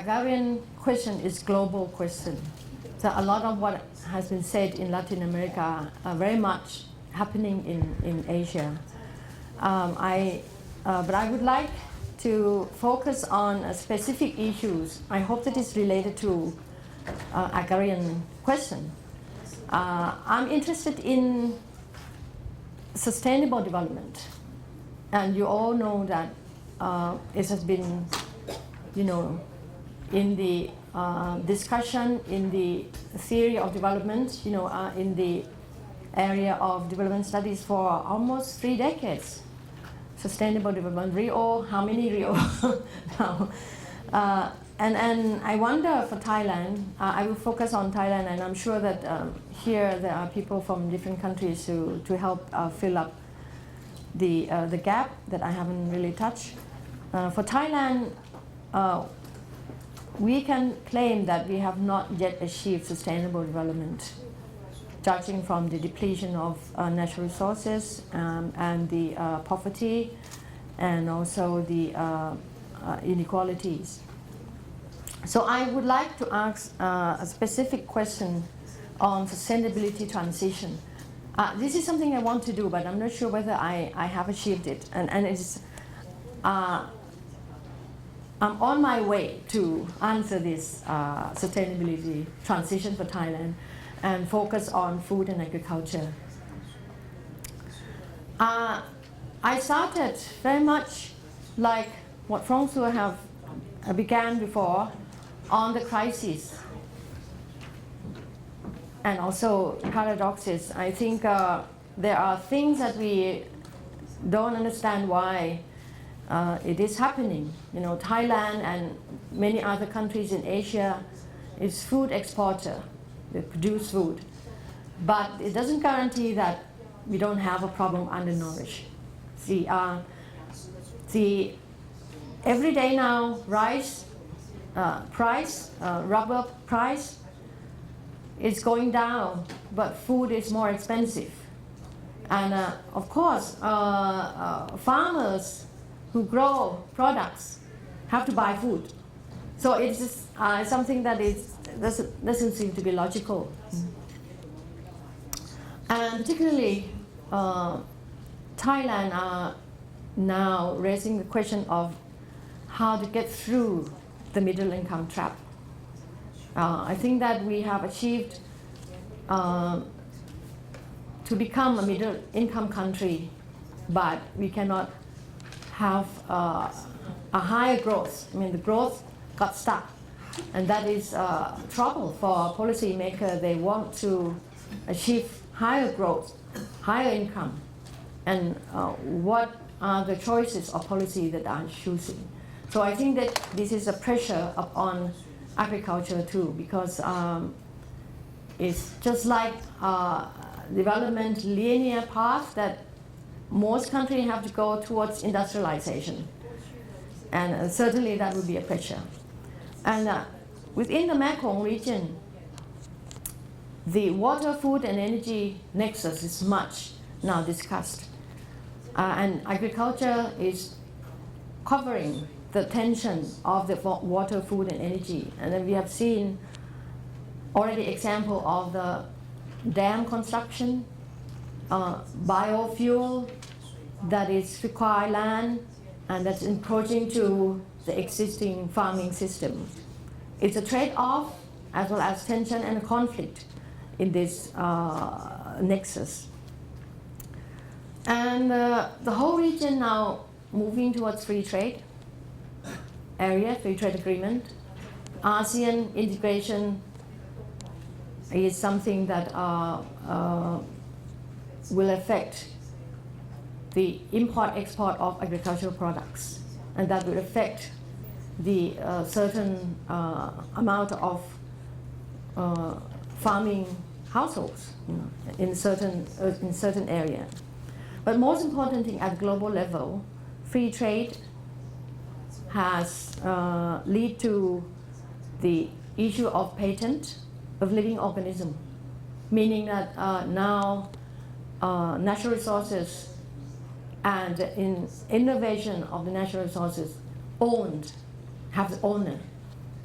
agrarian question is global question. So a lot of what has been said in Latin America are very much happening in Asia. But I would like to focus on specific issues. I hope that is related to agrarian question. I'm interested in sustainable development, and you all know that it has been, in the discussion, in the theory of development, in the area of development studies for almost 3 decades. Sustainable development, Rio, how many Rio now? And I wonder for Thailand, I will focus on Thailand, and I'm sure that here there are people from different countries to help fill up the gap that I haven't really touched. For Thailand, we can claim that we have not yet achieved sustainable development, judging from the depletion of natural resources and the poverty and also the inequalities. So I would like to ask a specific question on sustainability transition. This is something I want to do, but I'm not sure whether I have achieved it. And it's, I'm on my way to answer this sustainability transition for Thailand and focus on food and agriculture. I started very much like what François have began before, on the crisis and also paradoxes. I think there are things that we don't understand why it is happening. Thailand and many other countries in Asia is food exporter. They produce food, but it doesn't guarantee that we don't have a problem undernourished. See, every day now, rice price, rubber price is going down, but food is more expensive. And of course, farmers who grow products have to buy food. So it's just something that doesn't seem to be logical. And particularly, Thailand are now raising the question of how to get through the middle income trap. I think that we have achieved to become a middle income country, but we cannot have a higher growth. I mean, the growth got stuck, and that is trouble for policymakers. They want to achieve higher growth, higher income, and what are the choices of policy that are choosing? So I think that this is a pressure upon agriculture too, because it's just like development linear path that most countries have to go towards industrialization. And certainly that would be a pressure. And within the Mekong region, the water, food, and energy nexus is much now discussed. And agriculture is covering the tension of the water, food, and energy. And then we have seen already example of the dam construction, biofuel that is require land and that's encroaching to the existing farming system. It's a trade-off as well as tension and conflict in this nexus. And the whole region now moving towards free trade area, free trade agreement. ASEAN integration is something that will affect the import-export of agricultural products, and that will affect the certain amount of farming households in certain area. But most important thing at global level, free trade has lead to the issue of patent of living organism, meaning that now natural resources and in innovation of the natural resources have the owner.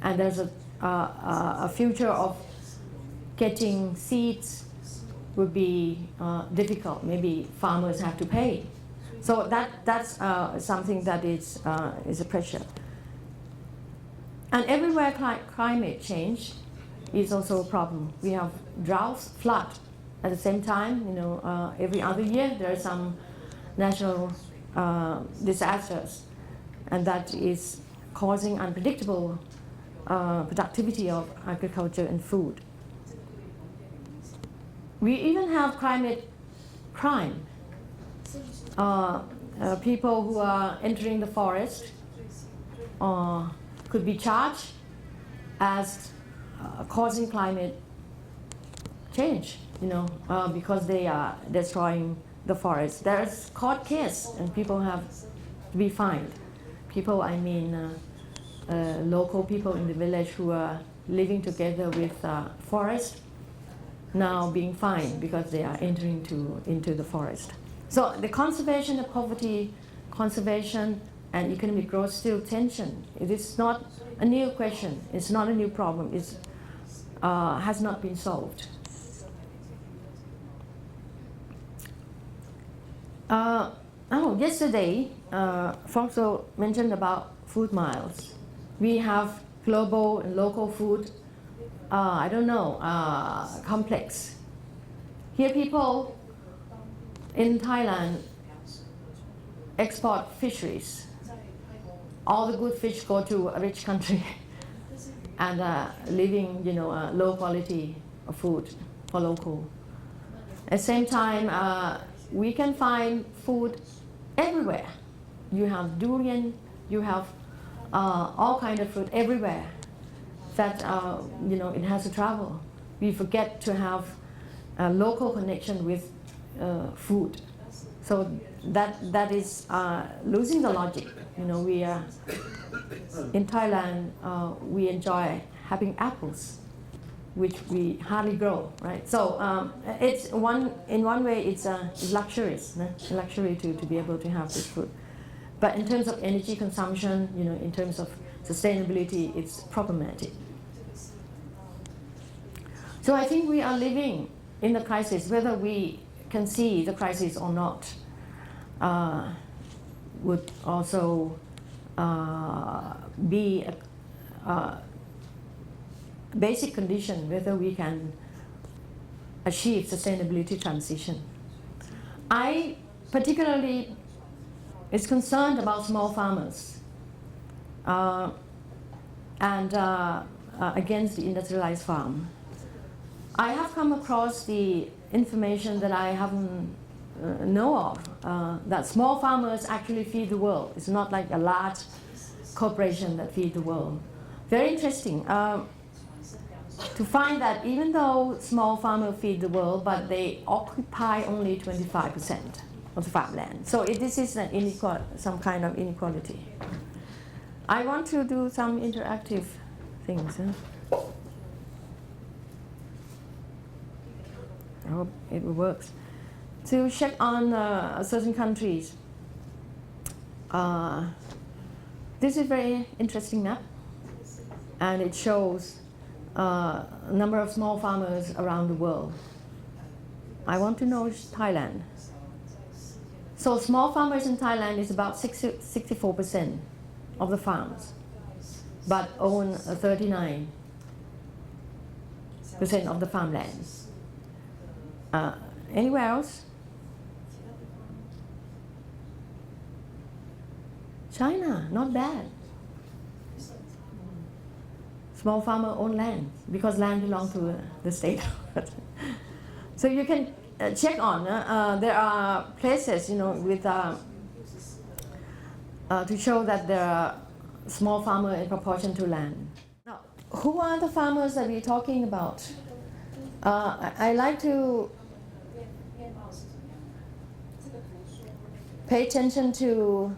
and there's a future of getting seeds would be difficult. Maybe farmers have to pay. So that's something that is a pressure. And everywhere climate change is also a problem. We have droughts, flood. At the same time, every other year there are some natural disasters, and that is causing unpredictable productivity of agriculture and food. We even have climate crime. People who are entering the forest could be charged as causing climate change, because they are destroying the forest. There's court case, and people have to be fined. People, I mean, local people in the village who are living together with forest, now being fined because they are entering into the forest. So the conservation of poverty, conservation and economic growth still tension. It is not a new question. It's not a new problem. It has not been solved. Yesterday, folks also mentioned about food miles. We have global and local food, complex. Here people in Thailand export fisheries. All the good fish go to a rich country and living, low quality of food for local. At the same time, we can find food everywhere. You have durian, you have all kind of fruit everywhere that it has to travel. We forget to have a local connection with food. So that is losing the logic. We are in Thailand. We enjoy having apples, which we hardly grow, right? So it's in one way it's luxurious, luxury to be able to have this food. But in terms of energy consumption, in terms of sustainability, it's problematic. So I think we are living in the crisis, whether we can see the crisis or not, would also be a basic condition whether we can achieve sustainability transition. I particularly is concerned about small farmers and against the industrialized farm. I have come across the information that I haven't know of, that small farmers actually feed the world. It's not like a large corporation that feed the world. Very interesting to find that even though small farmers feed the world, but they occupy only 25% of the farmland. So this is some kind of inequality. I want to do some interactive things. I hope it works. To check on certain countries. This is a very interesting map, and it shows a number of small farmers around the world. I want to know Thailand. So small farmers in Thailand is about 64% of the farms, but own 39% of the farmland. Anywhere else? China, not bad. Small farmer own land because land belongs to the state. So you can check on. There are places, with to show that there are small farmer in proportion to land. Now, who are the farmers that we're talking about? I like to pay attention to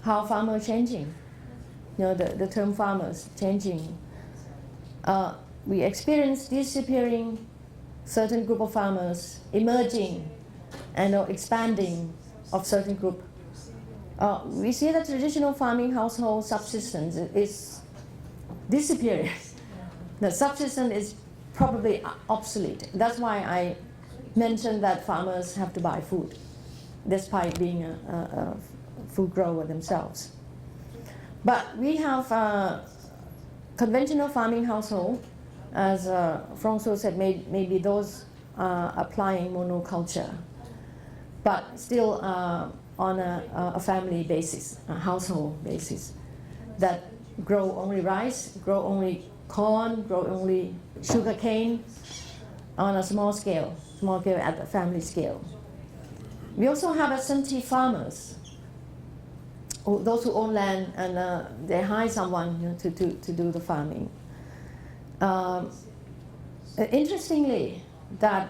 how farmers are changing. The term farmers changing. We experience disappearing certain group of farmers, emerging and expanding of certain group. We see that traditional farming household subsistence is disappearing. The subsistence is probably obsolete. That's why I mentioned that farmers have to buy food, despite being a food grower themselves. But we have conventional farming household, as François said, maybe those applying monoculture, but still on a family basis, a household basis, that grow only rice, grow only corn, grow only sugar cane on a small scale at the family scale. We also have absentee farmers, those who own land and they hire someone to do the farming. Interestingly, that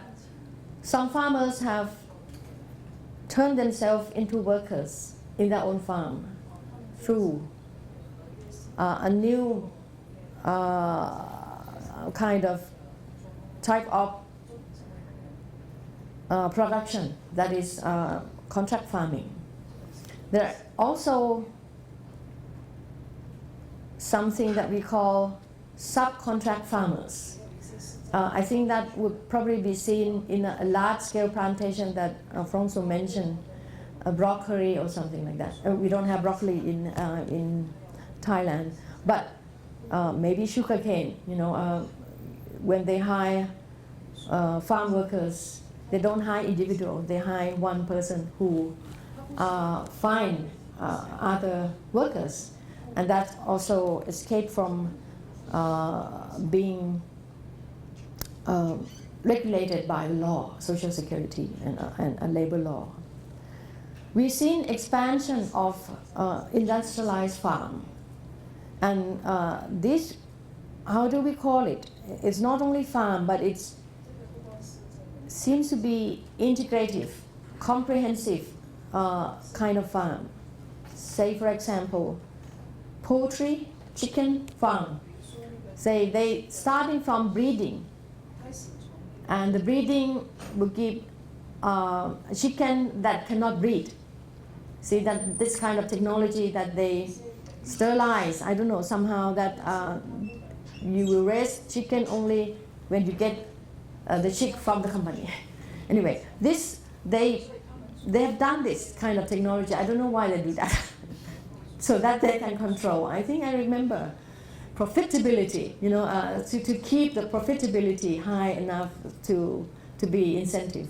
some farmers have turned themselves into workers in their own farm through a new kind of type of production, that is contract farming. There are also something that we call subcontract farmers. I think that would probably be seen in a large-scale plantation that François mentioned, a broccoli or something like that. We don't have broccoli in Thailand, but maybe sugarcane. When they hire farm workers, they don't hire individuals. They hire one person who find other workers, and that also escaped from being regulated by law, Social Security and labor law. We've seen expansion of industrialized farm, and this, how do we call it? It's not only farm, but it seems to be integrative, comprehensive kind of farm. Say, for example, poultry, chicken farm. Say they starting from breeding, and the breeding will give chicken that cannot breed. See that this kind of technology that they sterilize, I don't know, somehow that you will raise chicken only when you get the chick from the company. Anyway, this they have done this kind of technology. I don't know why they do that. So that they can control. I think I remember profitability, to keep the profitability high enough to be incentive.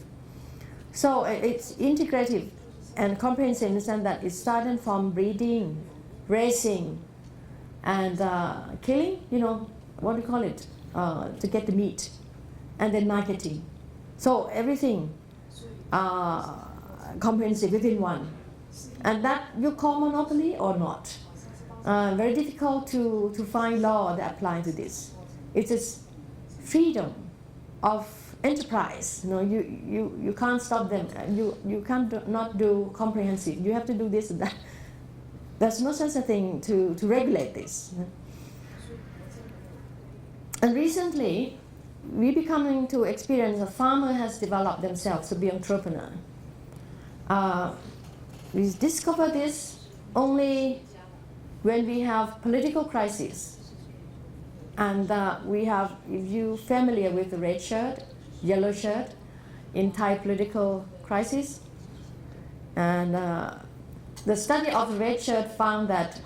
So it's integrative and comprehensive in the sense that it started from breeding, raising, and killing, what do you call it, to get the meat, and then marketing. So everything comprehensive within one. And that you call monopoly or not? Very difficult to find law that apply to this. It is freedom of enterprise. You can't stop them. You can't not do comprehensive. You have to do this and that. There's no such a thing to regulate this. And recently, we're becoming to experience a farmer has developed themselves to be entrepreneur. We discover this only when we have political crisis. And we have, if you're familiar with the red shirt, yellow shirt in Thai political crisis, and the study of the red shirt found that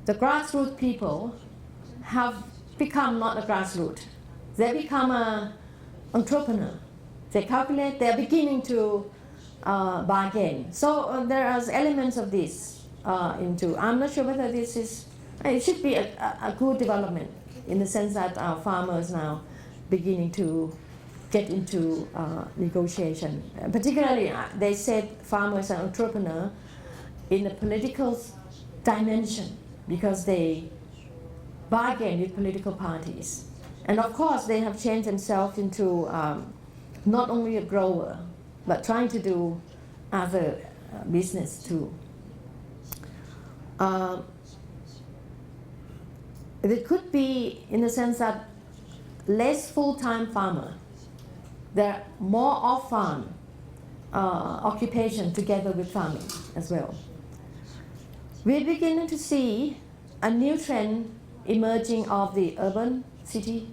the grassroots people have become not a grassroots. They become an entrepreneur. They calculate, they're beginning to bargain. So there are elements of this into. I'm not sure whether this is, it should be a good development in the sense that our farmers now beginning to get into negotiation. Particularly, they said farmers are entrepreneur in the political dimension because they bargain with political parties. And of course, they have changed themselves into not only a grower, but trying to do other business too. It could be in the sense that less full-time farmer. There are more off-farm occupation together with farming as well. We're beginning to see a new trend emerging of the urban city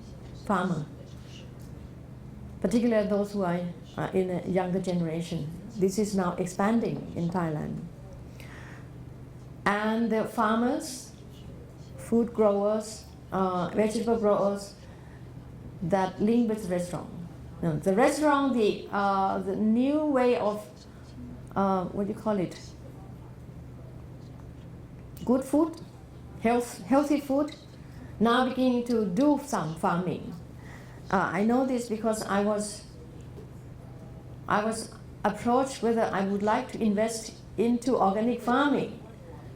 farmer, particularly those who are in a younger generation. This is now expanding in Thailand. And the farmers, food growers, vegetable growers that link with restaurant. No, the restaurant, the new way of, what do you call it? Good food, healthy food, now beginning to do some farming. I know this because I was approached whether I would like to invest into organic farming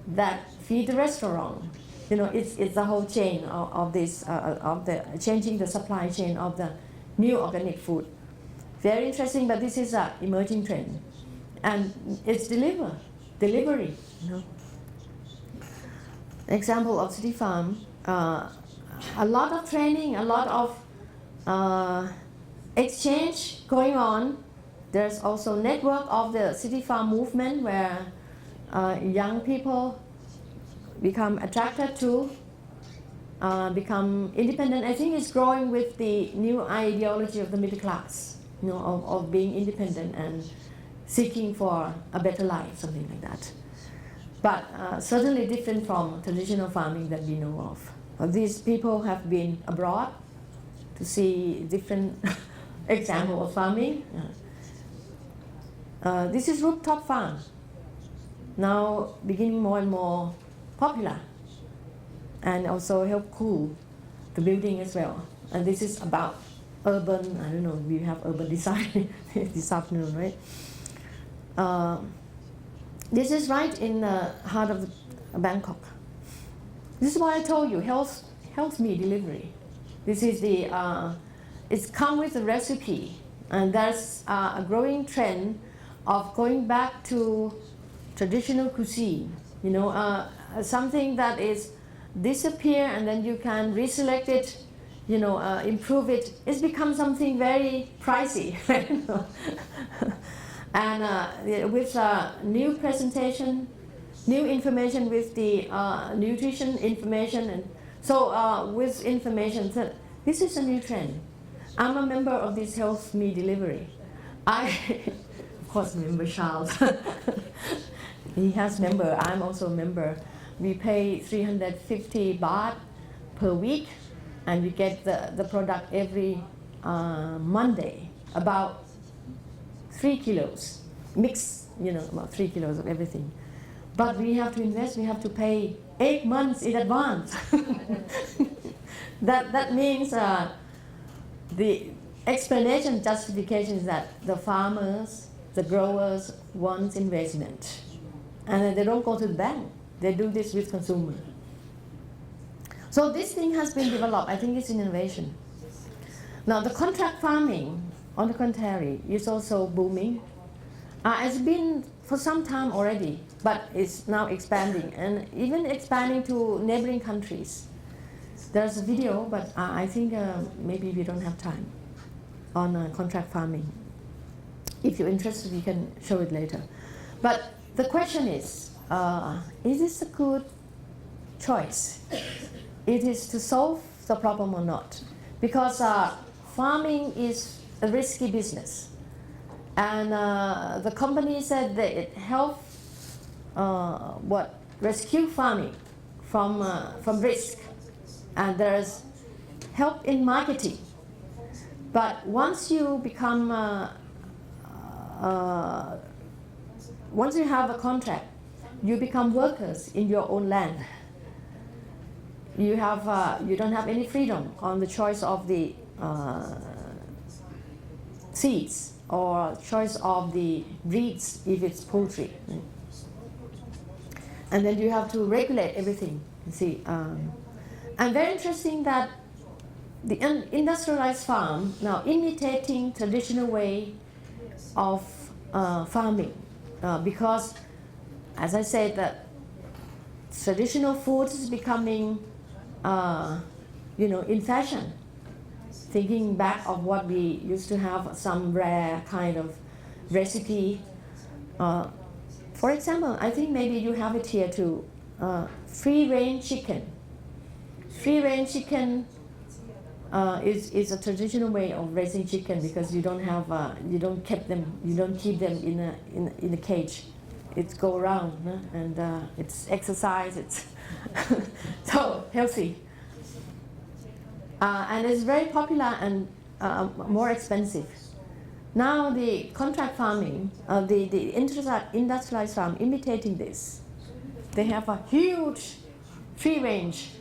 that feed the restaurant. You know, it's the whole chain of this, of the changing the supply chain of the new organic food. Very interesting, but this is an emerging trend, and it's delivery. You know, example of City Farm, a lot of training, a lot of exchange going on. There's also network of the City Farm movement where young people become attracted to become independent. I think it's growing with the new ideology of the middle class, you know, of being independent and seeking for a better life, something like that. But certainly different from traditional farming that we know of. These people have been abroad to see different examples of farming. This is rooftop farm, now beginning more and more popular, and also help cool the building as well. And this is about urban, I don't know, we have urban design this afternoon, right? This is right in the heart of Bangkok. This is why I told you, health meal delivery. This is the, it's come with a recipe, and there's a growing trend of going back to traditional cuisine. You know, something that is disappear and then you can reselect it, you know, improve it. It's become something very pricey. And with new presentation, new information with the nutrition information, and so with information, so this is a new trend. I'm a member of this health meal delivery. Of course, member child. He has member. I'm also a member. We pay 350 baht per week, and we get the product every Monday, about 3 kilos, mix, you know, about 3 kilos of everything. But we have to invest, we have to pay 8 months in advance. That means the explanation, justification is that the farmers, the growers want investment. And they don't go to the bank. They do this with consumer. So this thing has been developed. I think it's an innovation. Now the contract farming, on the contrary, is also booming. It's been for some time already, but it's now expanding, and even expanding to neighboring countries. There's a video, but I think maybe we don't have time on contract farming. If you're interested, we can show it later. But the question is this a good choice? It is to solve the problem or not? Because farming is a risky business. And the company said that it helped rescue farming from risk. And there's help in marketing. But once you become once you have a contract, you become workers in your own land. You don't have any freedom on the choice of the seeds or choice of the breeds if it's poultry. And then you have to regulate everything. You see, and very interesting that the industrialized farm now imitating traditional way of farming, because, as I said, that traditional food is becoming, in fashion. Thinking back of what we used to have, some rare kind of recipe. For example, I think maybe you have it here too. Free-range chicken. Free-range chicken is a traditional way of raising chicken because you don't keep them in a cage. It's go around, no? And it's exercise. It's so healthy, and it's very popular and more expensive. Now the contract farming, the industrialized farm imitating this. They have a huge free-range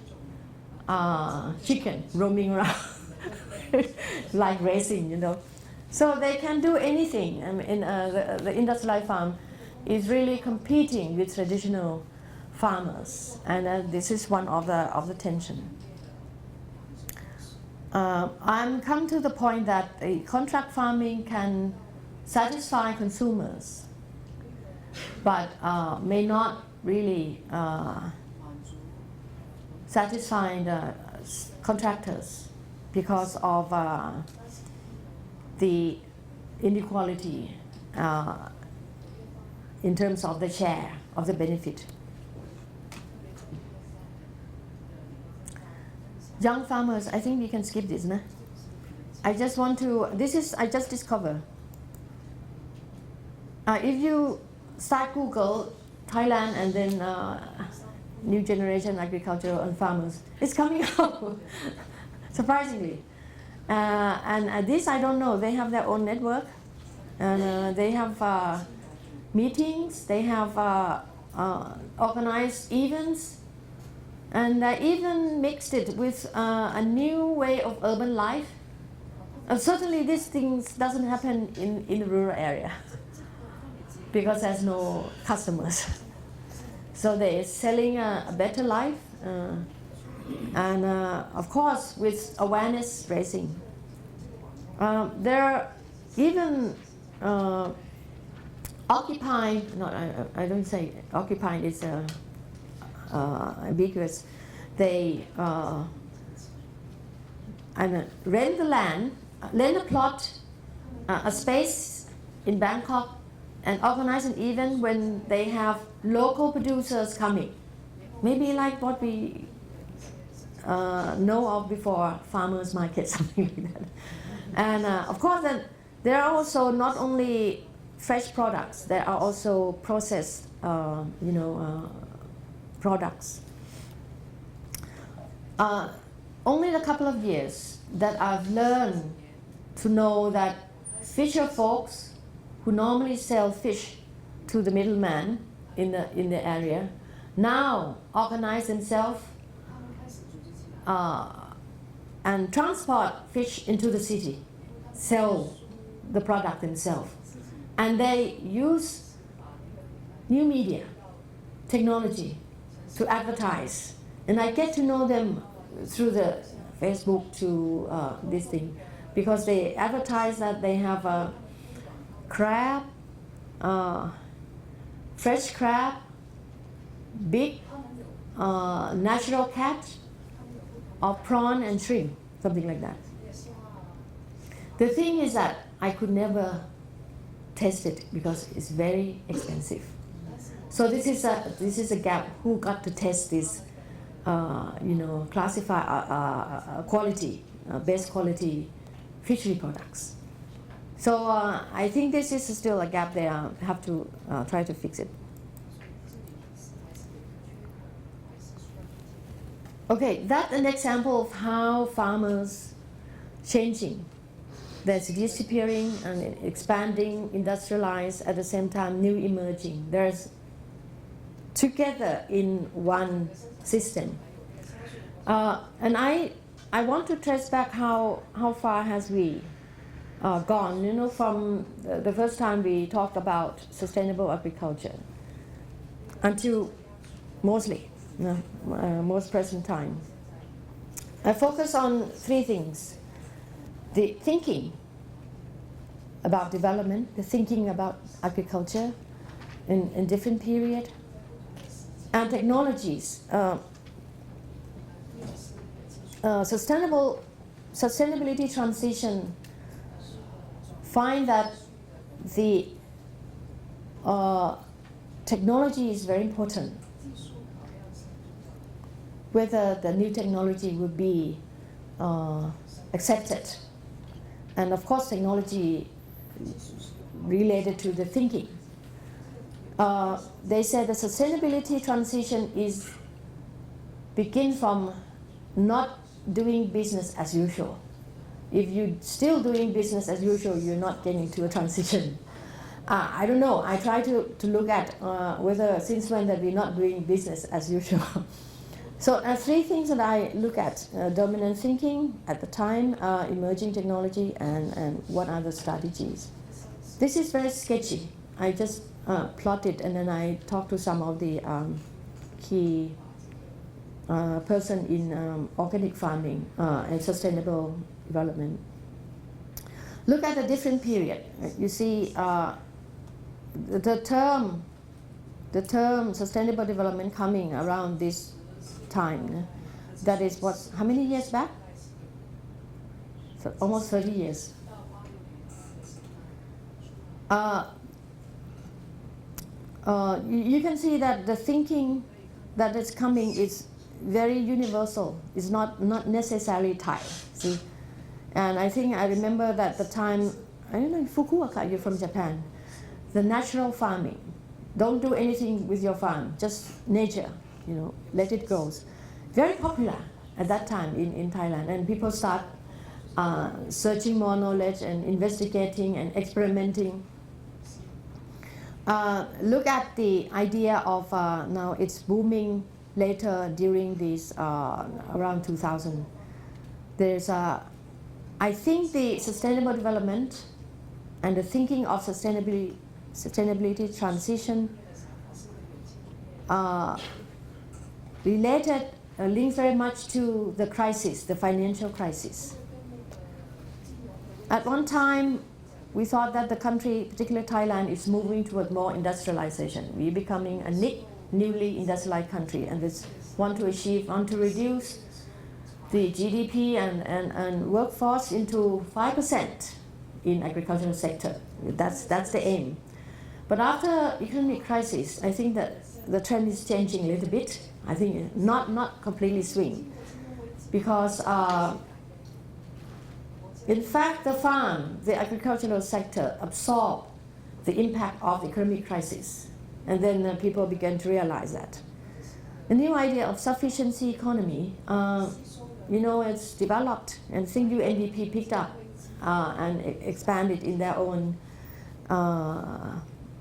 chicken roaming around like racing, you know. So they can do anything. I mean, the industrialized farm is really competing with traditional farmers, and this is one of the tension. I'm come to the point that the contract farming can satisfy consumers, but may not really satisfy the contractors because of the inequality in terms of the share of the benefit. Young farmers, I think we can skip this, no? I just want to, I just discovered. If you start Google Thailand and then new generation agriculture and farmers, it's coming out, surprisingly. And this I don't know, they have their own network, and they have meetings, they have organized events, and they even mixed it with a new way of urban life. Certainly these things doesn't happen in the rural area because there's no customers. So they're selling a better life, and of course with awareness raising. They're even occupying, no, I don't say occupying, it's ambiguous. They rent the land, rent a plot, a space in Bangkok, and organize an event when they have local producers coming. Maybe like what we know of before, farmers market, something like that. And of course, then there are also not only fresh products, there are also processed, products. Only a couple of years that I've learned to know that fisher folks who normally sell fish to the middleman in the area now organize themselves and transport fish into the city, sell the product themselves. And they use new media, technology, to advertise. And I get to know them through the Facebook to this thing, because they advertise that they have a crab, fresh crab, big natural catch of prawn and shrimp, something like that. The thing is that I could never test it because it's very expensive. So this is a gap. Who got to test this, classify quality, best quality fishery products. So I think this is still a gap there. I have to try to fix it. Okay, that's an example of how farmers changing. There's disappearing and expanding, industrialized, at the same time new emerging. There's together in one system. And I want to trace back how far has we gone, from the first time we talked about sustainable agriculture until mostly, most present time. I focus on three things: the thinking about development, the thinking about agriculture in different period, and technologies. Sustainability transition find that the technology is very important. whether the new technology would be accepted. And of course, technology related to the thinking. They said the sustainability transition begins from not doing business as usual. If you're still doing business as usual, you're not getting to a transition. I don't know. I try to look at whether since when that we're not doing business as usual. So three things that I look at: dominant thinking at the time, emerging technology, and what are the strategies. This is very sketchy. I just plot it, and then I talk to some of the key person in organic farming and sustainable development. Look at the different period. You see, the term sustainable development coming around this time. That is how many years back? So almost 30 years. You can see that the thinking that is coming is very universal. It's not necessarily Thai. See, and I think I remember that the time, I don't know, Fukuoka, you're from Japan, the natural farming. Don't do anything with your farm, just nature, let it grow. Very popular at that time in Thailand, and people start searching more knowledge and investigating and experimenting. Look at the idea of now it's booming later during this around 2000. There's I think the sustainable development and the thinking of sustainability transition related, linked very much to the crisis, the financial crisis. At one time, we thought that the country, particularly Thailand, is moving toward more industrialization. We're becoming a newly industrialized country, and want to reduce the GDP and workforce into 5% in agricultural sector. That's the aim. But after economic crisis, I think that the trend is changing a little bit. I think not completely swing, because in fact the agricultural sector absorbed the impact of the economic crisis, and then people began to realize that. The new idea of sufficiency economy, it's developed, and I think UNDP picked up and expanded in their own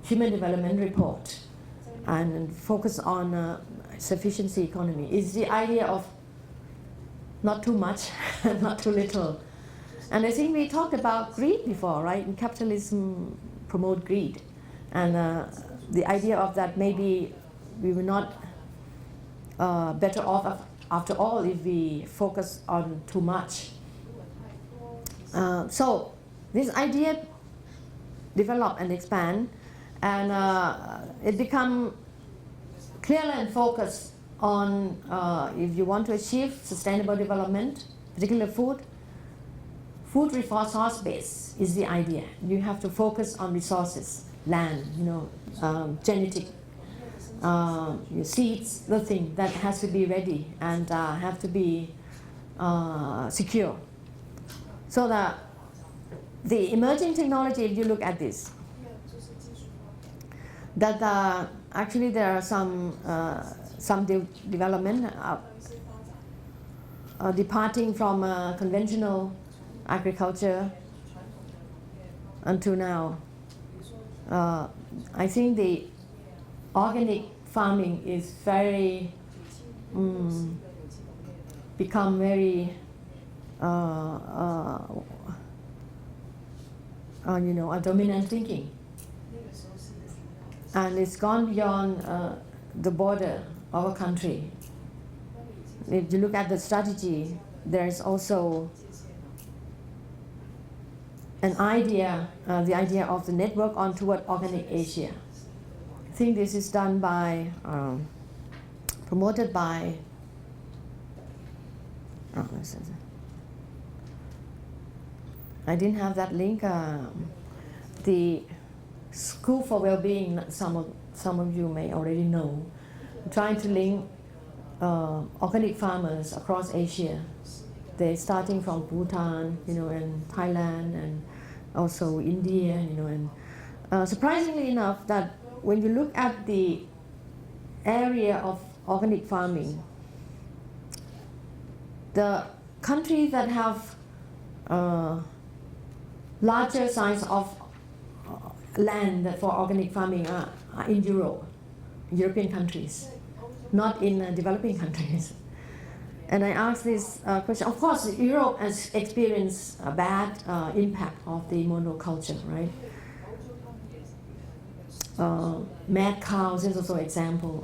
Human Development Report, and focus on sufficiency economy. Is the idea of not too much, not too little. And I think we talked about greed before, right? And capitalism promote greed, and the idea of that maybe we were not better off after all if we focus on too much. So this idea develop and expand, and it become clearer and focused on if you want to achieve sustainable development, particularly food resource base is the idea. You have to focus on resources, land, genetic, seeds, the thing that has to be ready and have to be secure. So that the emerging technology, if you look at this, that actually there are some development departing from conventional agriculture until now. I think the organic farming is very become very a dominant thinking, and it's gone beyond the border of a country. If you look at the strategy, there is also an idea, the idea of the network on toward organic Asia. I think this is done by, promoted by, I didn't have that link. The School for Wellbeing, some of you may already know, trying to link organic farmers across Asia. They're starting from Bhutan, and Thailand, and also India, and surprisingly enough, that when you look at the area of organic farming, the countries that have larger size of land for organic farming are in European countries, not in developing countries. And I asked this question. Of course, Europe has experienced a bad impact of the monoculture, right? Mad cows is also an example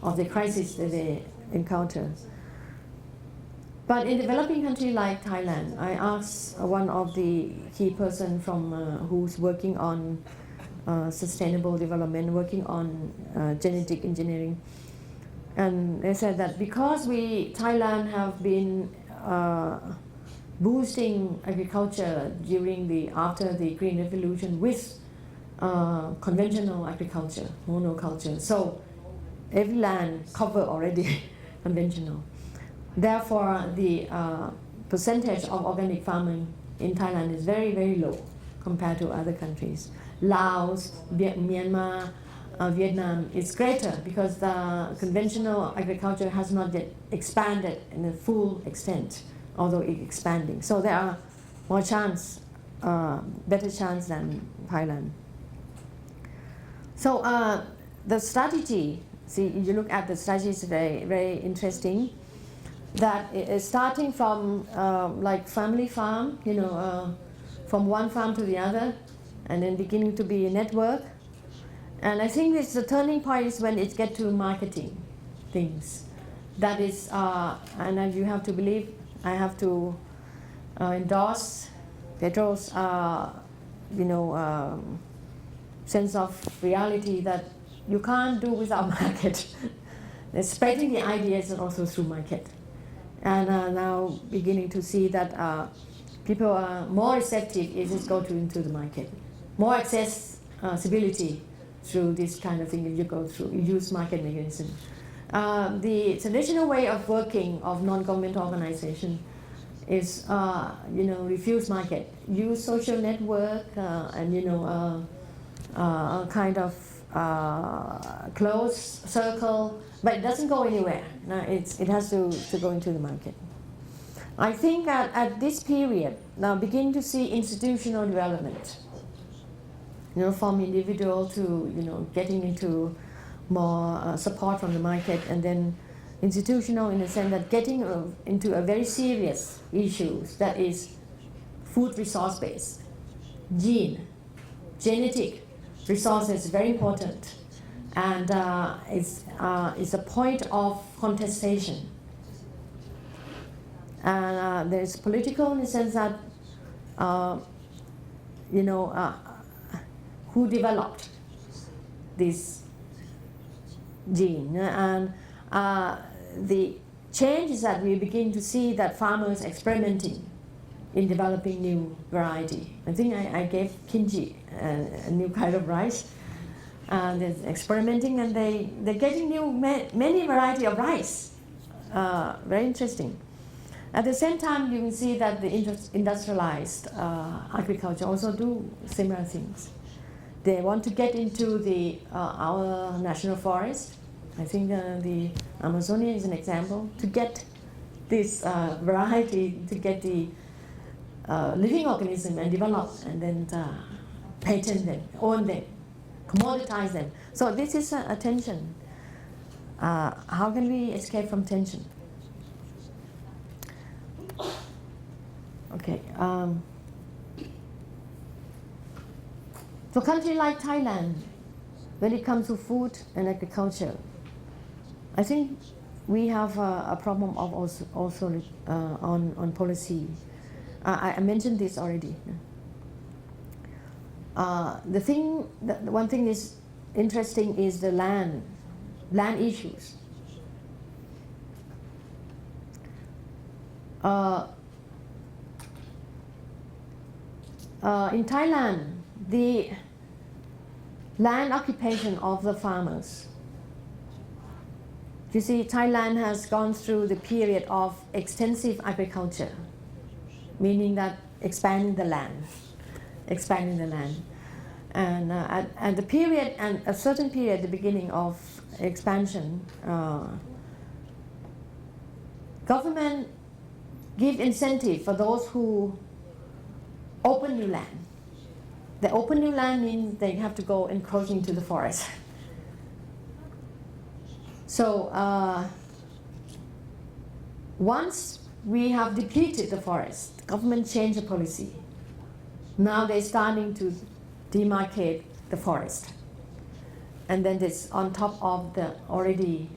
of the crisis that they encounter. But in developing countries like Thailand, I asked one of the key person from who's working on sustainable development, working on genetic engineering, and they said that because Thailand have been boosting agriculture after the Green Revolution with conventional agriculture, monoculture, so every land covered already conventional. Therefore, the percentage of organic farming in Thailand is very, very low compared to other countries. Laos, Myanmar, Vietnam is greater because the conventional agriculture has not yet expanded in a full extent, although it's expanding. So there are more chance, better chance than Thailand. So the strategy, see, you look at the strategy, is very, very interesting. That is starting from like family farm, from one farm to the other, and then beginning to be a network. And I think it's the turning point is when it gets to marketing things. That is, and you have to believe, I have to endorse Pedro's, sense of reality that you can't do without market. Spreading the ideas also through market. And now beginning to see that people are more receptive if it goes into the market. More accessibility through this kind of thing if you go through, you use market mechanism. The traditional way of working of non-governmental organization is, refuse market, use social network and kind of close circle, but it doesn't go anywhere. It has to go into the market. I think at this period, now begin to see institutional development, from individual to, getting into more support from the market, and then institutional in the sense that getting into a very serious issues that is food resource based, genetic resources very important, and it's a point of contestation. And there's political in the sense that, who developed this gene, and the change is that we begin to see that farmers experimenting in developing new variety. I think I gave kimchi, a new kind of rice. They're experimenting, and they're getting many variety of rice. Very interesting. At the same time, you can see that the industrialized agriculture also do similar things. They want to get into our national forest. I think the Amazonia is an example, to get this variety, to get the living organism and develop, and then patent them, own them, commoditize them. So this is a tension. How can we escape from tension? Okay. For a country like Thailand, when it comes to food and agriculture, I think we have a problem of also on policy. I mentioned this already. One thing is interesting is the land issues. In Thailand, the land occupation of the farmers You see, Thailand has gone through the period of extensive agriculture, meaning that expanding the land. And at the period, and a certain period, the beginning of expansion, government give incentive for those who open new land. The open new land means they have to go encroaching into the forest. So once we have depleted the forest, government changed the policy. Now they're starting to demarcate the forest, and then it's on top of the already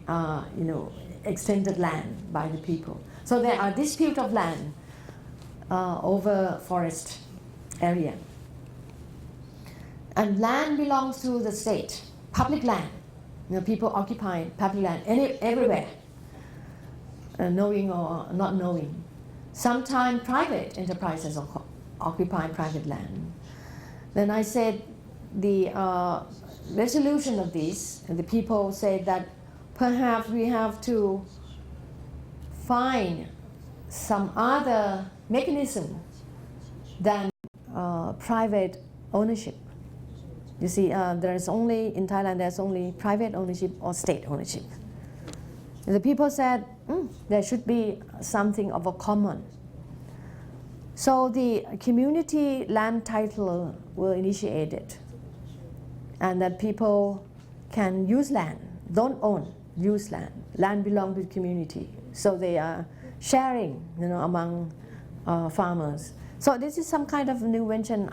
extended land by the people. So there are dispute of land over forest area, and land belongs to the state, public land. People occupy public land everywhere, knowing or not knowing. Sometimes private enterprises occupy private land. Then I said the resolution of this, and the people said that perhaps we have to find some other mechanism than private ownership. You see, there's only, in Thailand, there's only private ownership or state ownership. And the people said, there should be something of a common. So the community land title were initiated, and that people can use land, don't own, use land. Land belongs to the community. So they are sharing, among farmers. So this is some kind of new invention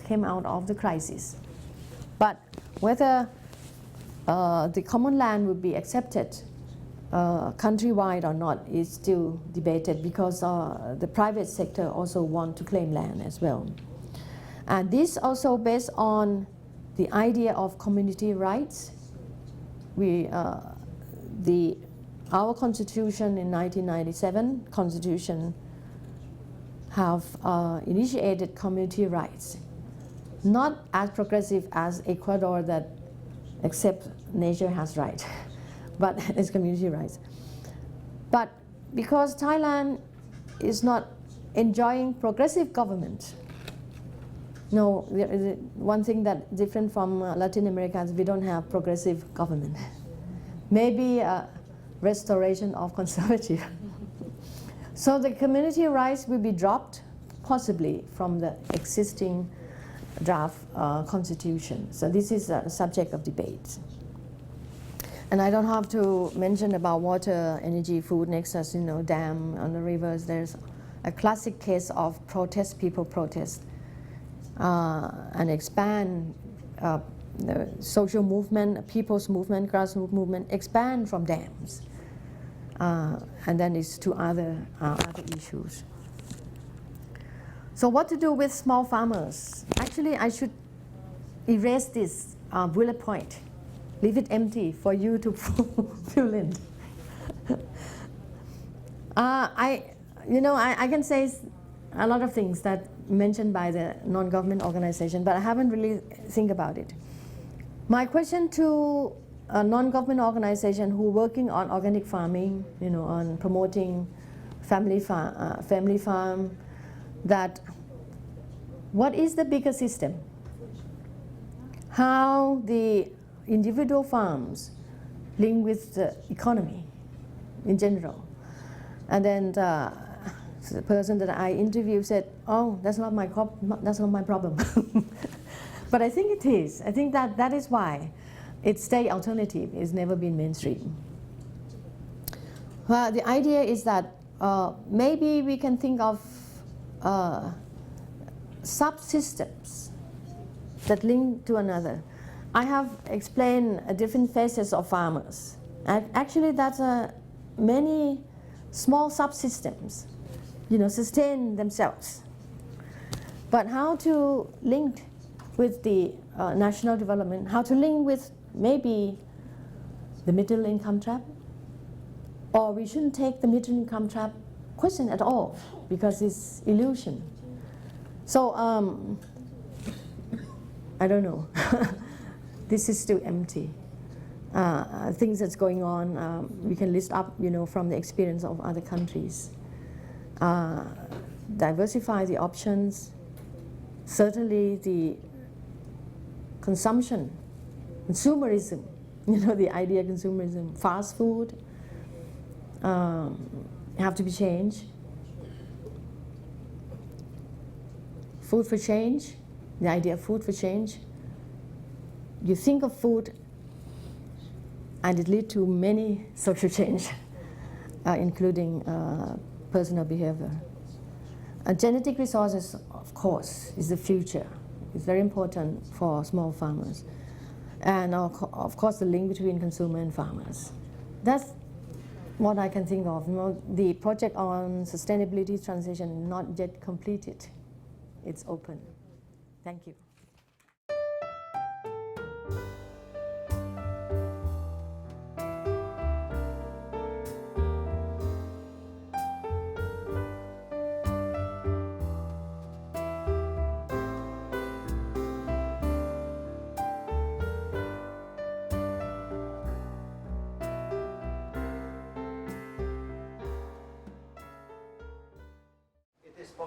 came out of the crisis. But whether the common land would be accepted countrywide or not is still debated, because the private sector also want to claim land as well. And this also based on the idea of community rights. Our constitution in 1997 constitution have initiated community rights, not as progressive as Ecuador that accept nature has right, but it's community rights. But because Thailand is not enjoying progressive government, no, one thing that different from Latin America is we don't have progressive government. Maybe a restoration of conservative. So the community rights will be dropped, possibly, from the existing draft constitution. So this is a subject of debate. And I don't have to mention about water, energy, food, nexus, dam on the rivers. There's a classic case of protest, people protest and expand the social movement, people's movement, grassroots movement, expand from dams. And then it's to other issues. So what to do with small farmers? Actually, I should erase this bullet point, leave it empty for you to fill in. I can say a lot of things that mentioned by the non-government organization, but I haven't really think about it. My question to a non-government organization who working on organic farming, on promoting family farm, that what is the bigger system? How the individual farms link with the economy in general? And then the person that I interviewed said, "Oh, that's not my problem." But I think it is. I think that is why its state alternative has never been mainstream. Well, the idea is that maybe we can think of subsystems that link to another. I have explained different phases of farmers. And actually, that's many small subsystems, sustain themselves. But how to link with the national development, how to link with maybe the middle income trap, or we shouldn't take the middle income trap question at all because it's illusion. So I don't know. This is still empty. things that's going on. We can list up, from the experience of other countries. Diversify the options. Certainly the consumption, consumerism, the idea of consumerism, fast food have to be changed. Food for change, the idea of food for change. You think of food and it leads to many social change, including personal behavior. Genetic resources, of course, is the future. It's very important for small farmers. And of course, the link between consumer and farmers. That's what I can think of. The project on sustainability transition not yet completed. It's open. Thank you.